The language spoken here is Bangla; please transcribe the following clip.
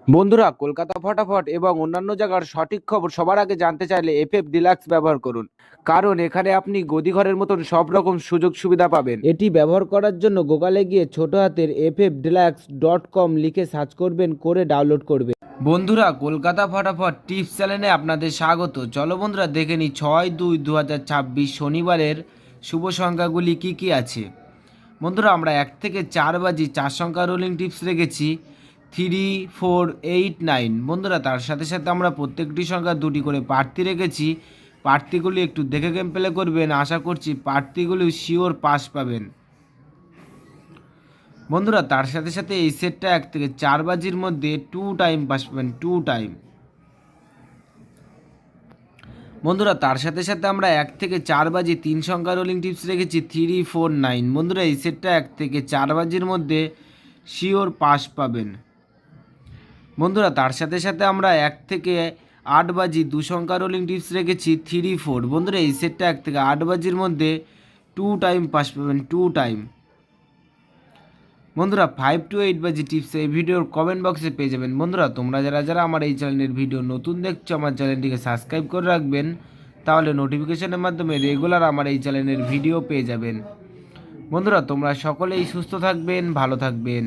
বন্ধুরা, কলকাতা ফটাফট এবং অন্যান্য জায়গার সঠিক খবর সবার আগে জানতে চাইলে এফএফ ডিলাক্স ব্যবহার করুন। কারণ এখানে আপনি গদিঘরের মতন সব রকম সুযোগ সুবিধা পাবেন। এটি ব্যবহার করার জন্য গুগলে গিয়ে ছোট হাতের ffdeluxe.com লিখে সার্চ করবেন, করে ডাউনলোড করবেন। বন্ধুরা, কলকাতা ফটাফট টিপস চ্যানেলে আপনাদের স্বাগত। চলো বন্ধুরা, দেখে নিই 6-2-2026 শনিবারের শুভ সংখ্যাগুলি কি কি আছে। বন্ধুরা, আমরা 1 থেকে 4 বাজি 4 সংখ্যা রোলিং টিপস রেখেছি 3489। বন্ধুরা, তার সাথে সাথে আমরা প্রত্যেকটি সংখ্যা দুটি করে প্রার্থী রেখেছি। প্রার্থীগুলি একটু দেখে গেম প্লে করবেন, আশা করছি প্রার্থীগুলি শিওর পাস পাবেন। বন্ধুরা, তার সাথে সাথে এই সেটটা 1 থেকে 4 বাজির মধ্যে 2 টাইম পাস পাবেন, 2 টাইম। বন্ধুরা, তার সাথে সাথে আমরা 1 থেকে 4 বাজি 3 সংখ্যা রোলিং টিপস রেখেছি 349। বন্ধুরা, এই সেটটা 1 থেকে 4 বাজির মধ্যে শিওর পাস পাবেন। বন্ধুরা, তার সাথে সাথে আমরা 1 থেকে 8 বাজি 2 সংখ্যা রোলিং টিপস রেখেছি 34। বন্ধুরা, এই সেটটা 1 থেকে 8 বাজির মধ্যে 2 টাইম পাস পাবেন, 2 টাইম। বন্ধুরা, 5 to 8 বাজি টিপস এই ভিডিওর কমেন্ট বক্সে পেয়ে যাবেন। বন্ধুরা, তোমরা যারা যারা আমার এই চ্যানেলের ভিডিও নতুন দেখছো, আমার চ্যানেলটিকে সাবস্ক্রাইব করে রাখবেন, তাহলে নোটিফিকেশনের মাধ্যমে রেগুলার আমার এই চ্যানেলের ভিডিও পেয়ে যাবেন। বন্ধুরা, তোমরা সকলেই সুস্থ থাকবেন, ভালো থাকবেন।